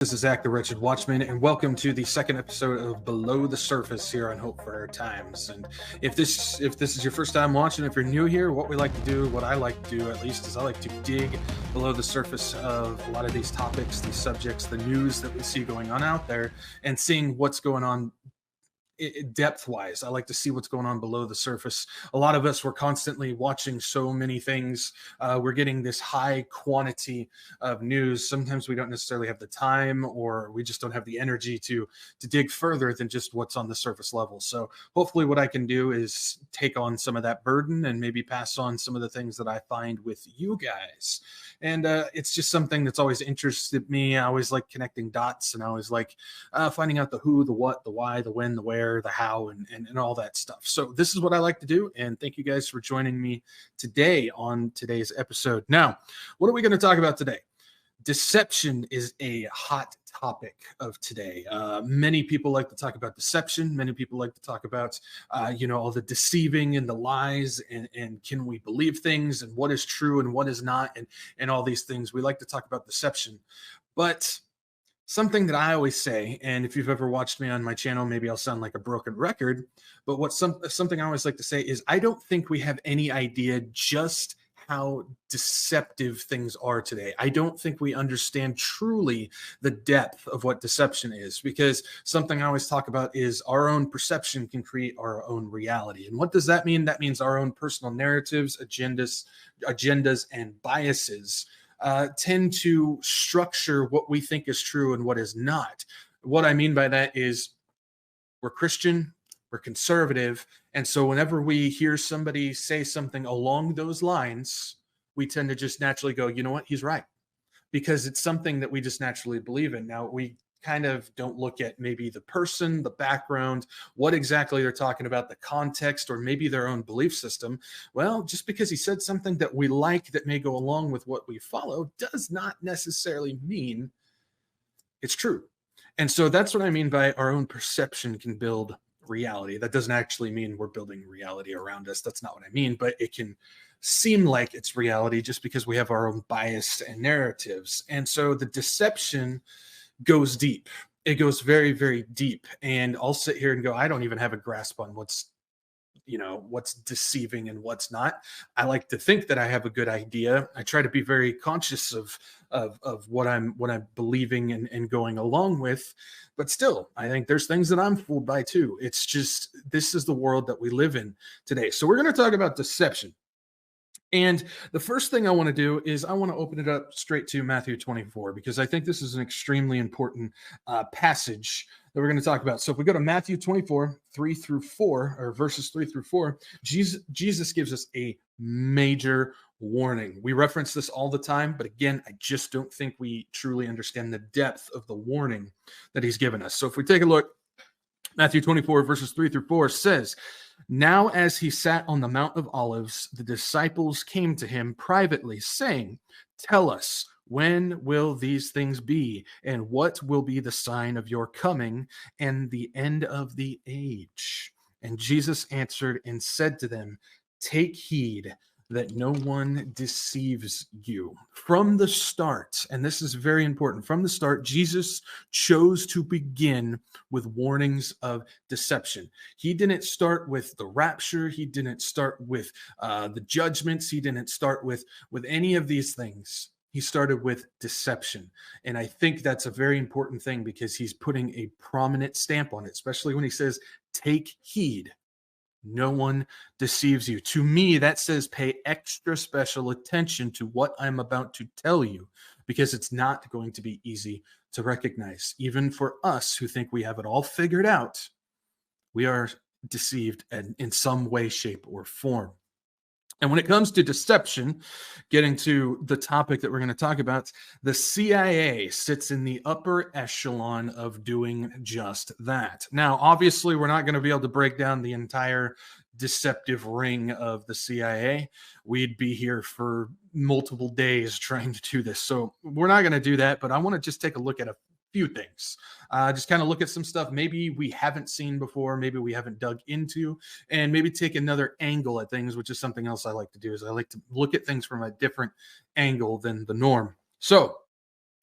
This is Zach, the Wretched Watchman, and welcome to the second episode of Below the Surface here on Hope for Our Times. And if this is your first time watching, if you're new here, what we like to do, what I like to do at least, is I like to dig below the surface of a lot of these topics, these subjects, the news that we see going on out there, and seeing what's going on depth wise. I like to see what's going on below the surface. A lot of us, we're constantly watching so many things. We're getting this high quantity of news. Sometimes we don't necessarily have the time, or we just don't have the energy to dig further than just what's on the surface level. So hopefully what I can do is take on some of that burden and maybe pass on some of the things that I find with you guys. And it's just something that's always interested me. I always like connecting dots, and I always like finding out the who, the what, the why, the when, the where, the how, and all that stuff. So this is what I like to do, and thank you guys for joining me today on today's episode. Now, what are we going to talk about today? Deception is a hot topic of today. Many people like to talk about deception. Many people like to talk about, all the deceiving and the lies, and can we believe things, and what is true and what is not, and all these things. We like to talk about deception. But something that I always say, and if you've ever watched me on my channel, maybe I'll sound like a broken record, but something I always like to say is I don't think we have any idea just how deceptive things are today. I don't think we understand truly the depth of what deception is, because something I always talk about is our own perception can create our own reality. And what does that mean? That means our own personal narratives, agendas, and biases tend to structure what we think is true and what is not. What I mean by that is we're Christian, we're conservative, and so whenever we hear somebody say something along those lines, we tend to just naturally go, you know what, he's right, because it's something that we just naturally believe in. Now, we kind of don't look at maybe the person, the background, what exactly they're talking about, the context, or maybe their own belief system. Well, just because he said something that we like that may go along with what we follow does not necessarily mean it's true. And so that's what I mean by our own perception can build reality. That doesn't actually mean we're building reality around us. That's not what I mean, but it can seem like it's reality just because we have our own bias and narratives. And so the deception goes deep. It goes very, very deep. And I'll sit here and go, I don't even have a grasp on what's deceiving and what's not. I like to think that I have a good idea. I try to be very conscious of what I'm believing and going along with. But still, I think there's things that I'm fooled by too. It's just, this is the world that we live in today. So we're going to talk about deception. And the first thing I want to do is I want to open it up straight to Matthew 24, because I think this is an extremely important passage that we're going to talk about. So if we go to Matthew 24, 3 through 4, or verses 3 through 4, Jesus gives us a major warning. We reference this all the time, but again, I just don't think we truly understand the depth of the warning that he's given us. So if we take a look, Matthew 24, verses 3 through 4 says, "Now as he sat on the Mount of Olives, the disciples came to him privately, saying, 'Tell us, when will these things be? And what will be the sign of your coming and the end of the age?' And Jesus answered and said to them, 'Take heed that no one deceives you.'" From the start, and this is very important, from the start, Jesus chose to begin with warnings of deception. He didn't start with the rapture. He didn't start with the judgments. He didn't start with any of these things. He started with deception. And I think that's a very important thing, because he's putting a prominent stamp on it, especially when he says, "Take heed. No one deceives you." To me, that says pay extra special attention to what I'm about to tell you, because it's not going to be easy to recognize. Even for us who think we have it all figured out, we are deceived in some way, shape, or form. And when it comes to deception, getting to the topic that we're going to talk about, the CIA sits in the upper echelon of doing just that. Now, obviously, we're not going to be able to break down the entire deceptive ring of the CIA. We'd be here for multiple days trying to do this. So we're not going to do that, but I want to just take a look at a few things. Just kind of look at some stuff maybe we haven't seen before, maybe we haven't dug into, and maybe take another angle at things, which is something else I like to do, is I like to look at things from a different angle than the norm. So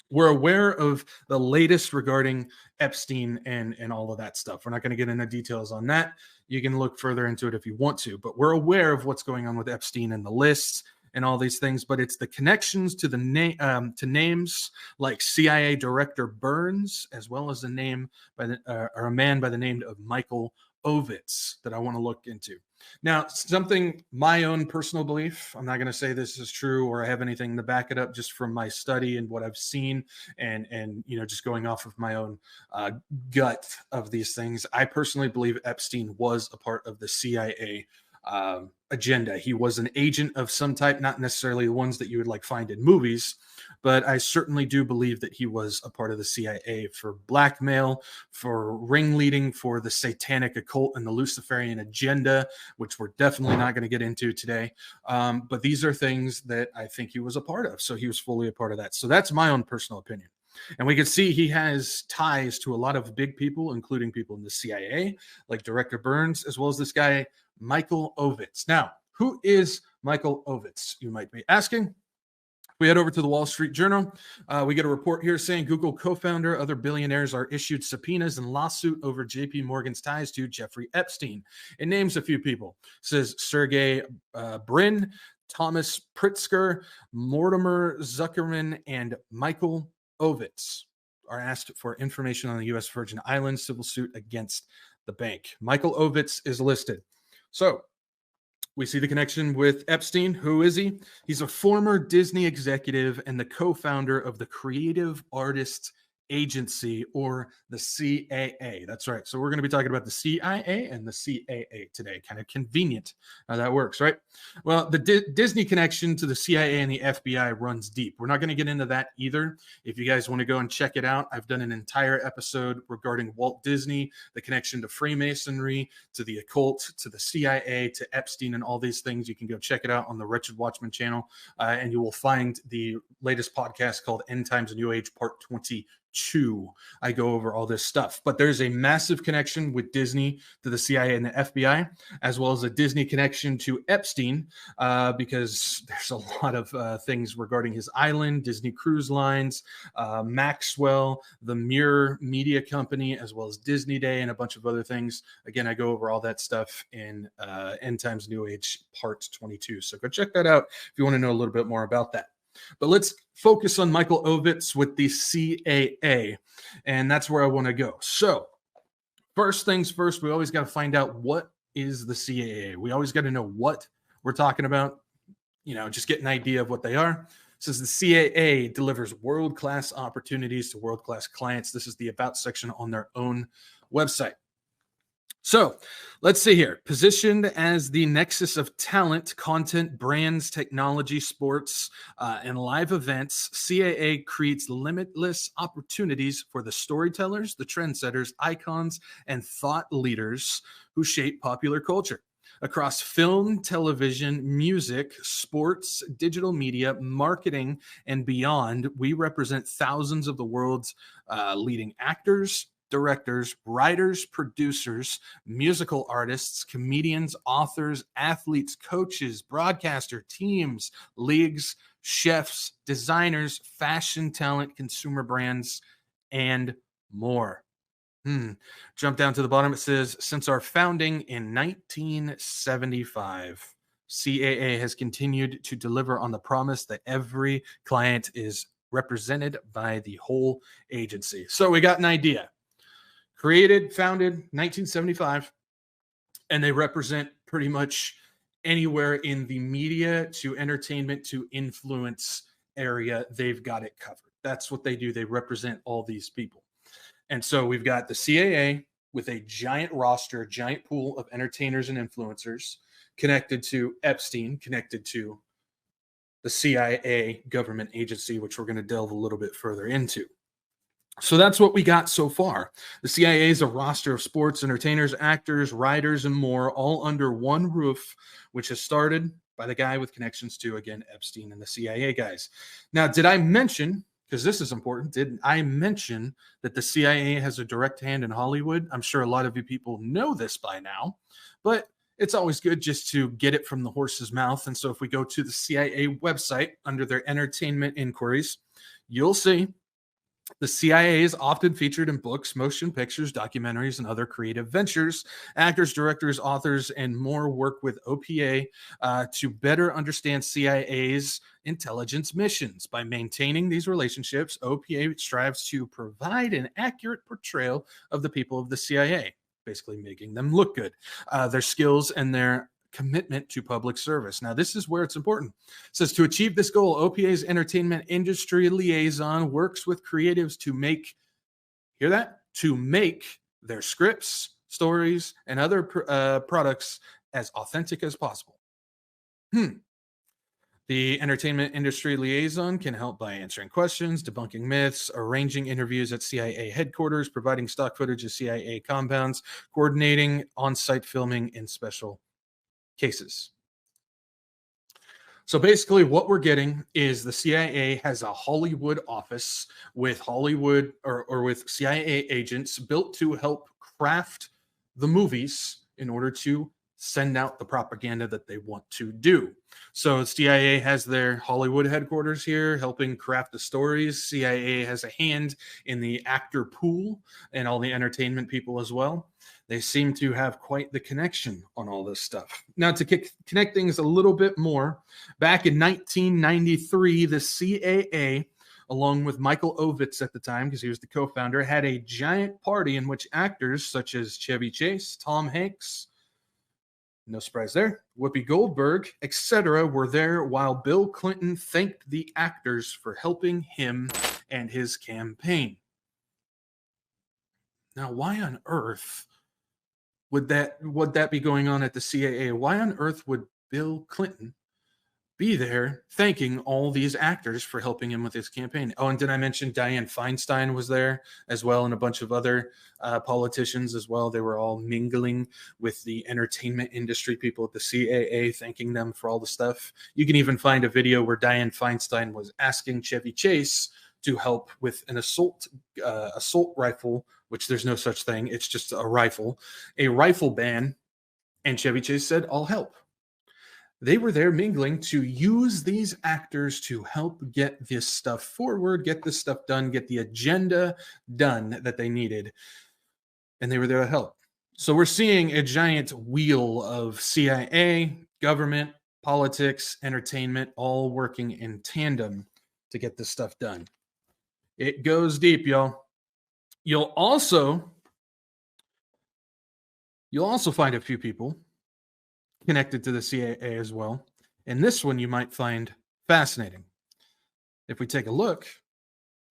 We're aware of the latest regarding Epstein and all of that stuff. We're not going to get into details on that. You can look further into it if you want to, but we're aware of what's going on with Epstein and the lists and all these things. But it's the connections to the to names like CIA Director Burns, as well as a name by or a man by the name of Michael Ovitz that I want to look into. Now, something, my own personal belief, I'm not going to say this is true or I have anything to back it up, just from my study and what I've seen and just going off of my own gut of these things. I personally believe Epstein was a part of the CIA agenda. He was an agent of some type, not necessarily the ones that you would like find in movies, but I certainly do believe that he was a part of the CIA for blackmail, for ringleading, for the satanic occult and the Luciferian agenda, which we're definitely not going to get into today. But these are things that I think he was a part of. So he was fully a part of that. So that's my own personal opinion. And we can see he has ties to a lot of big people, including people in the CIA, like Director Burns, as well as this guy, Michael Ovitz. Now, who is Michael Ovitz, you might be asking? We head over to the Wall Street Journal. We get a report here saying Google co-founder, other billionaires are issued subpoenas and lawsuit over JP Morgan's ties to Jeffrey Epstein. It names a few people. It says Sergey Brin, Thomas Pritzker, Mortimer Zuckerman, and Michael Ovitz are asked for information on the U.S. Virgin Islands civil suit against the bank. Michael Ovitz is listed. So we see the connection with Epstein. Who is he? He's a former Disney executive and the co-founder of the Creative Artists Agency, or the CAA. That's right. So we're going to be talking about the CIA and the CAA today. Kind of convenient how that works, right? Well, the Disney connection to the CIA and the FBI runs deep. We're not going to get into that either. If you guys want to go and check it out, I've done an entire episode regarding Walt Disney, the connection to Freemasonry, to the occult, to the CIA, to Epstein, and all these things. You can go check it out on the Wretched Watchman channel, and you will find the latest podcast called End Times New Age Part 22. I go over all this stuff, but there's a massive connection with Disney to the CIA and the FBI, as well as a Disney connection to Epstein, because there's a lot of things regarding his island, Disney Cruise Lines, Maxwell, the Mirror Media Company, as well as Disney Day, and a bunch of other things. Again, I go over all that stuff in End Times New Age Part 22. So go check that out if you want to know a little bit more about that. But let's focus on Michael Ovitz with the CAA, and that's where I want to go. So first things first, we always got to find out what is the CAA. We always got to know what we're talking about, just get an idea of what they are. It says the CAA delivers world-class opportunities to world-class clients. This is the About section on their own website. So let's see here. Positioned as the nexus of talent, content, brands, technology, sports, and live events, CAA creates limitless opportunities for the storytellers, the trendsetters, icons, and thought leaders who shape popular culture. Across film, television, music, sports, digital media, marketing, and beyond, we represent thousands of the world's leading actors, directors, writers, producers, musical artists, comedians, authors, athletes, coaches, broadcaster, teams, leagues, chefs, designers, fashion talent, consumer brands, and more. Jump down to the bottom. It says, since our founding in 1975, CAA has continued to deliver on the promise that every client is represented by the whole agency. So we got an idea. Created, founded 1975, and they represent pretty much anywhere in the media to entertainment to influence area. They've got it covered. That's what they do. They represent all these people. And so we've got the CAA with a giant roster, giant pool of entertainers and influencers connected to Epstein, connected to the CIA government agency, which we're going to delve a little bit further into. So that's what we got so far. The CIA is a roster of sports, entertainers, actors, writers, and more, all under one roof, which has started by the guy with connections to, again, Epstein and the CIA guys. Now, did I mention, because this is important, did I mention that the CIA has a direct hand in Hollywood? I'm sure a lot of you people know this by now, but it's always good just to get it from the horse's mouth. And so if we go to the CIA website under their entertainment inquiries, you'll see The CIA is often featured in books, motion pictures, documentaries, and other creative ventures. Actors, directors, authors, and more work with OPA to better understand CIA's intelligence missions. By maintaining these relationships, OPA strives to provide an accurate portrayal of the people of the CIA, basically making them look good, their skills, and their commitment to public service. Now, this is where it's important. It says to achieve this goal, OPA's entertainment industry liaison works with creatives to make, hear that? To make their scripts, stories, and other products as authentic as possible. The entertainment industry liaison can help by answering questions, debunking myths, arranging interviews at CIA headquarters, providing stock footage of CIA compounds, coordinating on-site filming in special cases. So basically what we're getting is the CIA has a Hollywood office with Hollywood or with CIA agents built to help craft the movies in order to send out the propaganda that they want to do. So CIA has their Hollywood headquarters here helping craft the stories. CIA has a hand in the actor pool and all the entertainment people as well. They seem to have quite the connection on all this stuff. Now, to connect things a little bit more, back in 1993, the CIA, along with Michael Ovitz at the time, because he was the co-founder, had a giant party in which actors such as Chevy Chase, Tom Hanks, no surprise there, Whoopi Goldberg, etc., were there while Bill Clinton thanked the actors for helping him and his campaign. Now, why on earth would that be going on at the CIA? Why on earth would Bill Clinton be there thanking all these actors for helping him with his campaign? Oh, and did I mention Dianne Feinstein was there as well, and a bunch of other politicians as well? They were all mingling with the entertainment industry people at the CIA, thanking them for all the stuff. You can even find a video where Dianne Feinstein was asking Chevy Chase to help with an assault rifle, which there's no such thing. It's just a rifle ban. And Chevy Chase said, "I'll help." They were there mingling to use these actors to help get this stuff forward, get this stuff done, get the agenda done that they needed. And they were there to help. So we're seeing a giant wheel of CIA, government, politics, entertainment, all working in tandem to get this stuff done. It goes deep, y'all. You'll also find a few people connected to the CIA as well. And this one you might find fascinating. If we take a look,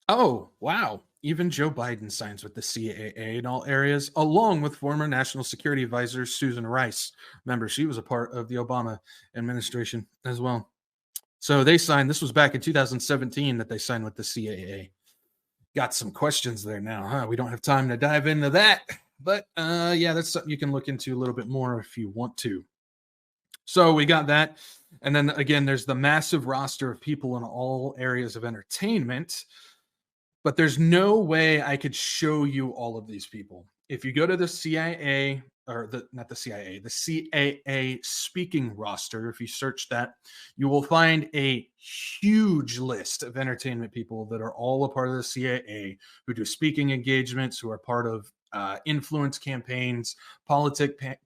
oh, wow. Even Joe Biden signs with the CIA in all areas, along with former National Security Advisor Susan Rice. Remember, she was a part of the Obama administration as well. So they signed, this was back in 2017 that they signed with the CIA. Got some questions there now, huh? We don't have time to dive into that. But yeah, that's something you can look into a little bit more if you want to. So we got that. And then again, there's the massive roster of people in all areas of entertainment. But there's no way I could show you all of these people. If you go to the CIA, or not the CIA, the CAA speaking roster, if you search that, you will find a huge list of entertainment people that are all a part of the CIA, who do speaking engagements, who are part of influence campaigns,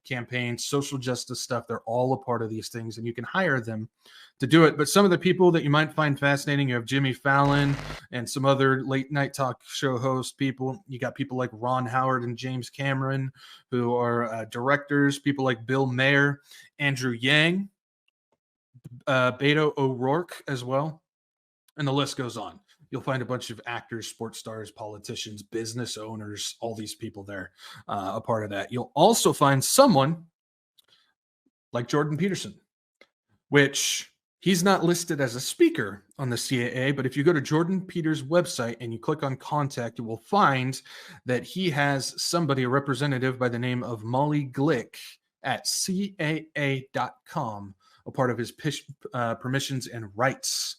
campaigns, social justice stuff. They're all a part of these things, and you can hire them to do it. But some of the people that you might find fascinating, you have Jimmy Fallon and some other late night talk show host people. You got people like Ron Howard and James Cameron, who are directors, people like Bill Mayer, Andrew Yang, Beto O'Rourke as well. And the list goes on. You'll find a bunch of actors, sports stars, politicians, business owners, all these people there, a part of that. You'll also find someone like Jordan Peterson, which he's not listed as a speaker on the CAA, but if you go to Jordan Peters' website and you click on contact, you will find that he has somebody, a representative by the name of Molly Glick at CAA.com, a part of his permissions and rights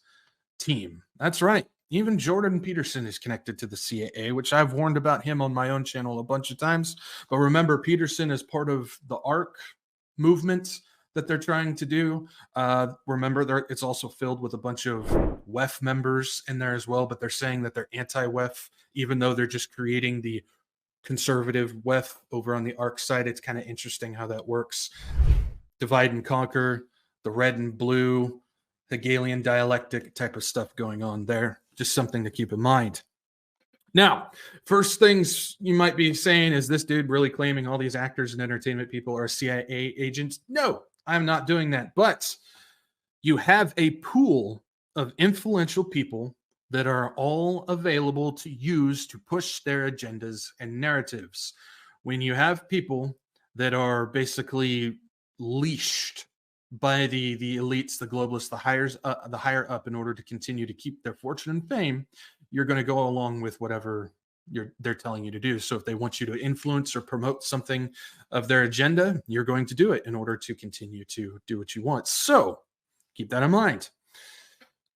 team. That's right. Even Jordan Peterson is connected to the CAA, which I've warned about him on my own channel a bunch of times. But remember, Peterson is part of the ARC movement, that they're trying to do. Remember, it's also filled with a bunch of WEF members in there as well, but they're saying that they're anti-WEF, even though they're just creating the conservative WEF over on the ARC side. It's kind of interesting how that works. Divide and conquer, the red and blue, Hegelian dialectic type of stuff going on there. Just something to keep in mind. Now, first things you might be saying, is this dude really claiming all these actors and entertainment people are CIA agents? No, I'm not doing that. But you have a pool of influential people that are all available to use to push their agendas and narratives. When you have people that are basically leashed by the elites, the globalists, the higher up, in order to continue to keep their fortune and fame, you're going to go along with whatever they're telling you to do. So if they want you to influence or promote something of their agenda, you're going to do it in order to continue to do what you want. So keep that in mind.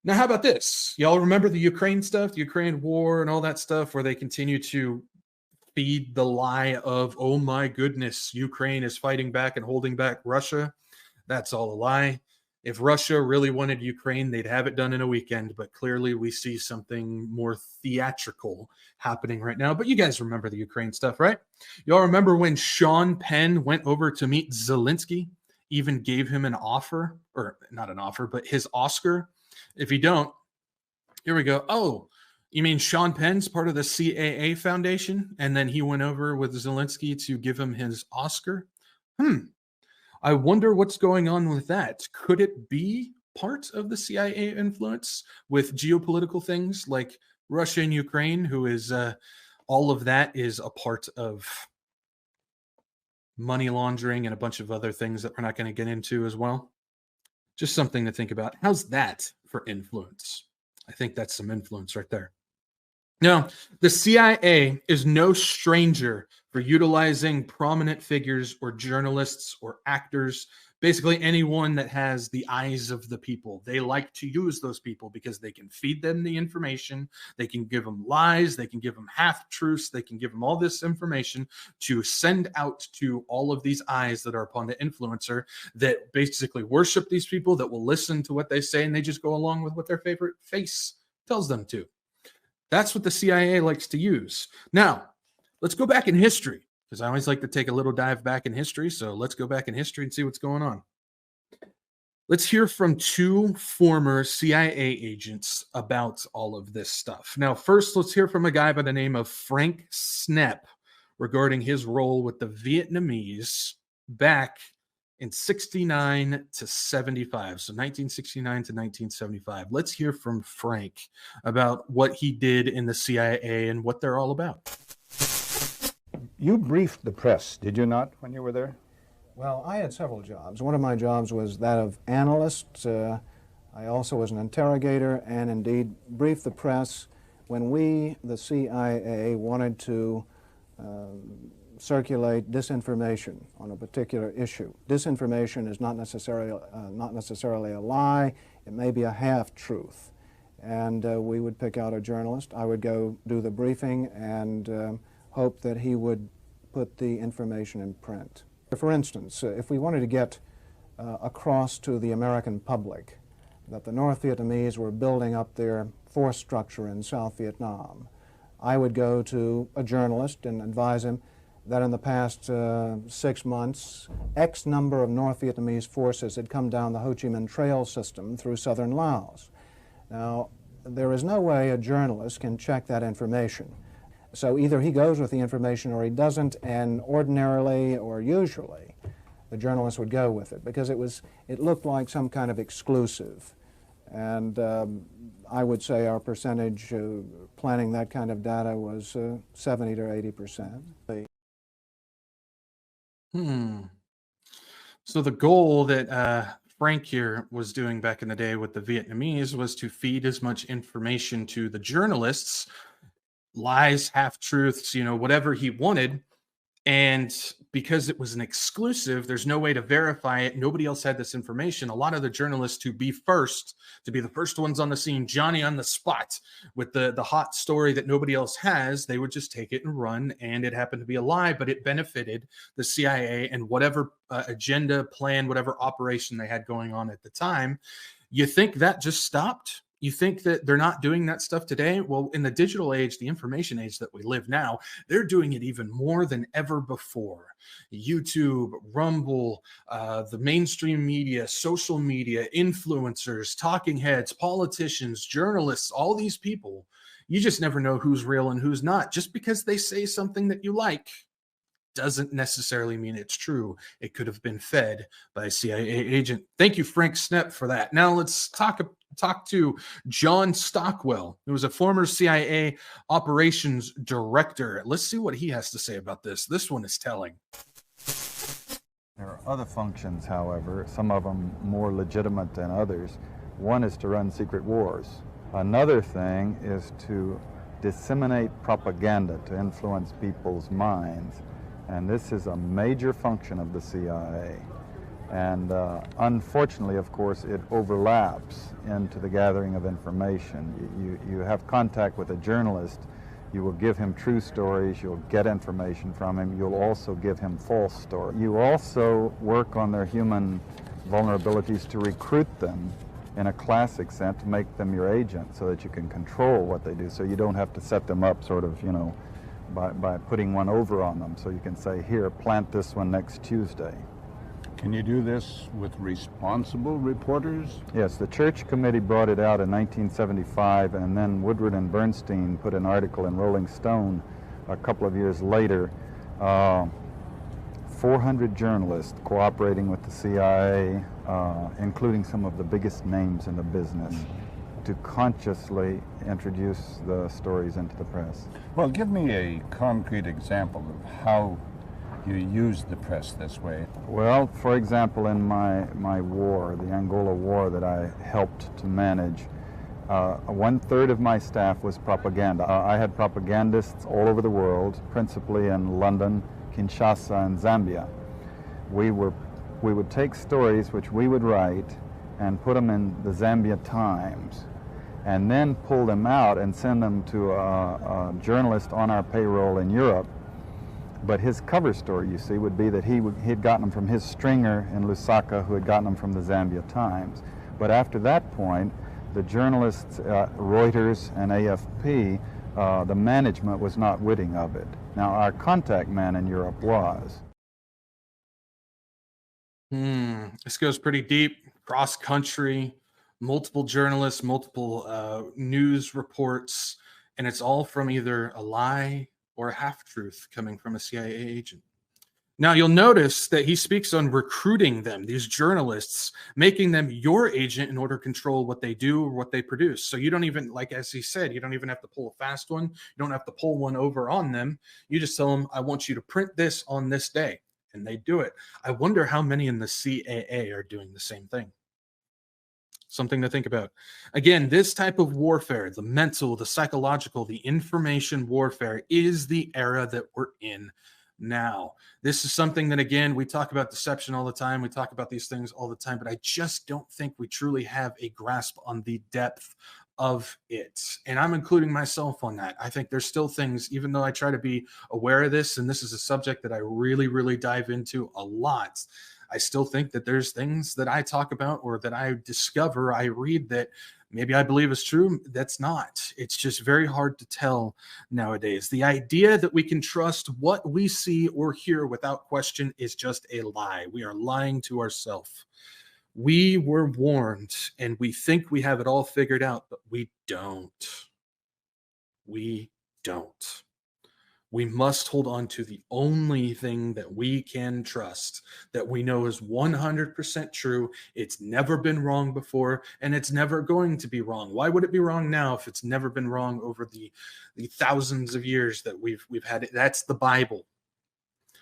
Now, how about this? Y'all remember the Ukraine stuff, the Ukraine war and all that stuff, where they continue to feed the lie of, oh my goodness, Ukraine is fighting back and holding back Russia? That's all a lie. If Russia really wanted Ukraine, they'd have it done in a weekend, but clearly we see something more theatrical happening right now. But you guys remember the Ukraine stuff, right? Y'all remember when Sean Penn went over to meet Zelensky, even gave him an offer, or not an offer, but his Oscar? If you don't, here we go. Oh, you mean Sean Penn's part of the CAA Foundation, and then he went over with Zelensky to give him his Oscar? I wonder what's going on with that. Could it be part of the CIA influence with geopolitical things like Russia and Ukraine, who is all of that is a part of money laundering and a bunch of other things that we're not going to get into as well? Just something to think about. How's that for influence? I think that's some influence right there. Now, the CIA is no stranger for utilizing prominent figures or journalists or actors, basically anyone that has the eyes of the people. They like to use those people because they can feed them the information. They can give them lies. They can give them half-truths. They can give them all this information to send out to all of these eyes that are upon the influencer, that basically worship these people, that will listen to what they say, and they just go along with what their favorite face tells them to. That's what the CIA likes to use. Now, let's go back in history, because I always like to take a little dive back in history. So let's go back in history and see what's going on. Let's hear from two former CIA agents about all of this stuff. Now, first, let's hear from a guy by the name of Frank Snepp regarding his role with the Vietnamese back in 69 to 75. So 1969 to 1975. Let's hear from Frank about what he did in the CIA and what they're all about. You briefed the press, did you not, when you were there? Well, I had several jobs. One of my jobs was that of analyst. I also was an interrogator and indeed briefed the press when we, the CIA, wanted to circulate disinformation on a particular issue. Disinformation is not necessarily a lie. It may be a half-truth. And we would pick out a journalist. I would go do the briefing and hope that he would put the information in print. For instance, if we wanted to get across to the American public that the North Vietnamese were building up their force structure in South Vietnam, I would go to a journalist and advise him that in the past 6 months, X number of North Vietnamese forces had come down the Ho Chi Minh Trail system through southern Laos. Now, there is no way a journalist can check that information. So either he goes with the information or he doesn't, and ordinarily or usually, the journalist would go with it because it looked like some kind of exclusive. And I would say our percentage planning that kind of data was 70 to 80%. So the goal that Frank here was doing back in the day with the Vietnamese was to feed as much information to the journalists, lies, half-truths, whatever he wanted, And because it was an exclusive, there's no way to verify it. Nobody else had this information. A lot of the journalists to be the first ones on the scene, Johnny on the spot with the hot story that nobody else has, they would just take it and run. And it happened to be a lie, but it benefited the CIA and whatever agenda, plan, whatever operation they had going on at the time. You think that just stopped? You think that they're not doing that stuff today? Well, in the digital age, the information age that we live now, they're doing it even more than ever before. YouTube, Rumble, the mainstream media, social media, influencers, talking heads, politicians, journalists, all these people, you just never know who's real and who's not. Just because they say something that you like doesn't necessarily mean it's true. It could have been fed by a CIA agent. Thank you, Frank Snepp, for that. Now let's talk to John Stockwell, who was a former CIA operations director. Let's see what he has to say about this. This one is telling. There are other functions, however, some of them more legitimate than others. One is to run secret wars. Another thing is to disseminate propaganda to influence people's minds. And this is a major function of the CIA. And unfortunately, of course, it overlaps into the gathering of information. You have contact with a journalist, you will give him true stories, you'll get information from him, you'll also give him false stories. You also work on their human vulnerabilities to recruit them in a classic sense, to make them your agent so that you can control what they do, so you don't have to set them up sort of, by putting one over on them. So you can say, here, plant this one next Tuesday. Can you do this with responsible reporters? Yes, the Church Committee brought it out in 1975, and then Woodward and Bernstein put an article in Rolling Stone a couple of years later. 400 journalists cooperating with the CIA, including some of the biggest names in the business, to consciously introduce the stories into the press. Well, give me a concrete example of how you use the press this way. Well, for example, in my war, the Angola War that I helped to manage, 1/3 of my staff was propaganda. I had propagandists all over the world, principally in London, Kinshasa, and Zambia. We would take stories which we would write and put them in the Zambia Times, and then pull them out and send them to a journalist on our payroll in Europe. But his cover story, you see, would be that he had gotten them from his stringer in Lusaka, who had gotten them from the Zambia Times. But after that point, the journalists, Reuters and AFP, the management was not witting of it. Now, our contact man in Europe was. This goes pretty deep, cross-country, multiple journalists, multiple news reports, and it's all from either a lie or a half-truth coming from a CIA agent. Now, you'll notice that he speaks on recruiting them, these journalists, making them your agent in order to control what they do or what they produce. So you don't even, like as he said, you don't even have to pull a fast one. You don't have to pull one over on them. You just tell them, I want you to print this on this day, and they do it. I wonder how many in the CAA are doing the same thing. Something to think about. Again, this type of warfare, the mental, the psychological, the information warfare, is the era that we're in now. This is something that, again, we talk about deception all the time. We talk about these things all the time, but I just don't think we truly have a grasp on the depth of it. And I'm including myself on that. I think there's still things, even though I try to be aware of this, and this is a subject that I really, really dive into a lot, I still think that there's things that I talk about or that I discover, I read that maybe I believe is true. That's not. It's just very hard to tell nowadays. The idea that we can trust what we see or hear without question is just a lie. We are lying to ourselves. We were warned and we think we have it all figured out, but we don't. We don't. We must hold on to the only thing that we can trust, that we know is 100% true. It's never been wrong before, and it's never going to be wrong. Why would it be wrong now if it's never been wrong over the thousands of years that we've had it? That's the Bible.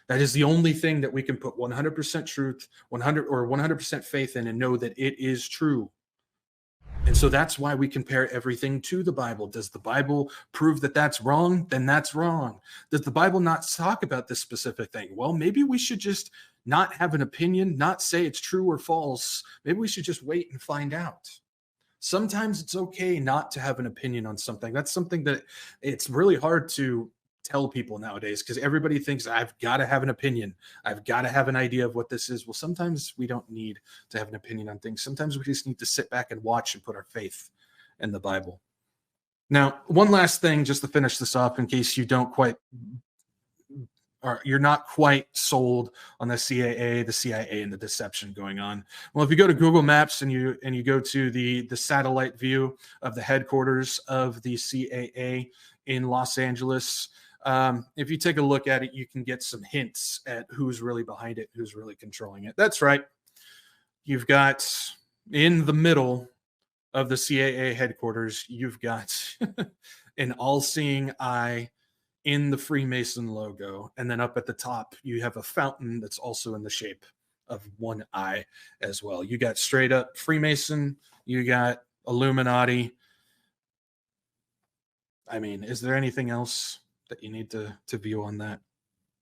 That is the only thing that we can put 100% truth, 100% faith in, and know that it is true. And so that's why we compare everything to the Bible. Does the Bible prove that that's wrong? Then that's wrong. Does the Bible not talk about this specific thing? Well, maybe we should just not have an opinion, not say it's true or false. Maybe we should just wait and find out. Sometimes it's okay not to have an opinion on something. That's something that it's really hard to tell people nowadays, because everybody thinks I've got to have an opinion. I've got to have an idea of what this is. Well, sometimes we don't need to have an opinion on things. Sometimes we just need to sit back and watch and put our faith in the Bible. Now, one last thing, just to finish this off, in case you don't quite, or you're not quite sold on the CIA, and the deception going on. Well, if you go to Google Maps and you go to the satellite view of the headquarters of the CIA in Los Angeles, if you take a look at it, you can get some hints at who's really behind it, who's really controlling it. That's right. You've got in the middle of the CIA headquarters, you've got an all-seeing eye in the Freemason logo. And then up at the top, you have a fountain that's also in the shape of one eye as well. You got straight up Freemason, you got Illuminati. I mean, is there anything else that you need to view on that?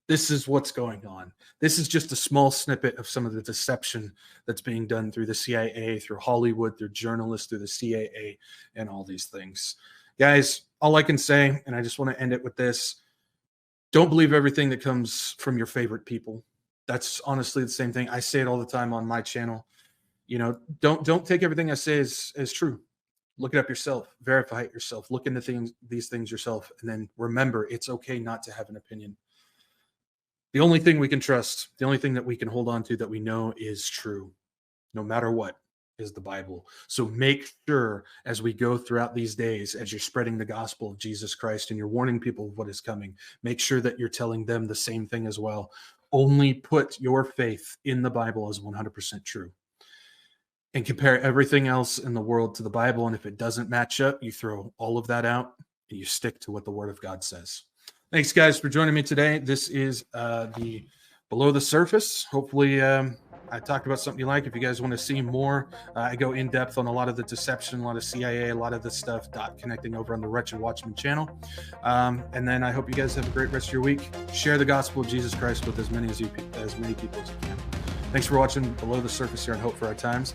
This is what's going on. This is just a small snippet of some of the deception that's being done through the CIA, through Hollywood, through journalists, through the CAA, and all these things. Guys, all I can say, and I just want to end it with this, don't believe everything that comes from your favorite people. That's honestly the same thing. I say it all the time on my channel. You know, don't take everything I say as true. Look it up yourself, verify it yourself, look into these things yourself, and then remember, it's okay not to have an opinion. The only thing we can trust, the only thing that we can hold on to that we know is true, no matter what, is the Bible. So make sure as we go throughout these days, as you're spreading the gospel of Jesus Christ and you're warning people of what is coming, make sure that you're telling them the same thing as well. Only put your faith in the Bible as 100% true. And compare everything else in the world to the Bible. And if it doesn't match up, you throw all of that out and you stick to what the Word of God says. Thanks, guys, for joining me today. This is the Below the Surface. Hopefully, I talked about something you like. If you guys want to see more, I go in depth on a lot of the deception, a lot of CIA, a lot of the stuff connecting over on the Wretched Watchman channel. And then I hope you guys have a great rest of your week. Share the gospel of Jesus Christ with as many people as you can. Thanks for watching Below the Surface here on Hope for Our Times.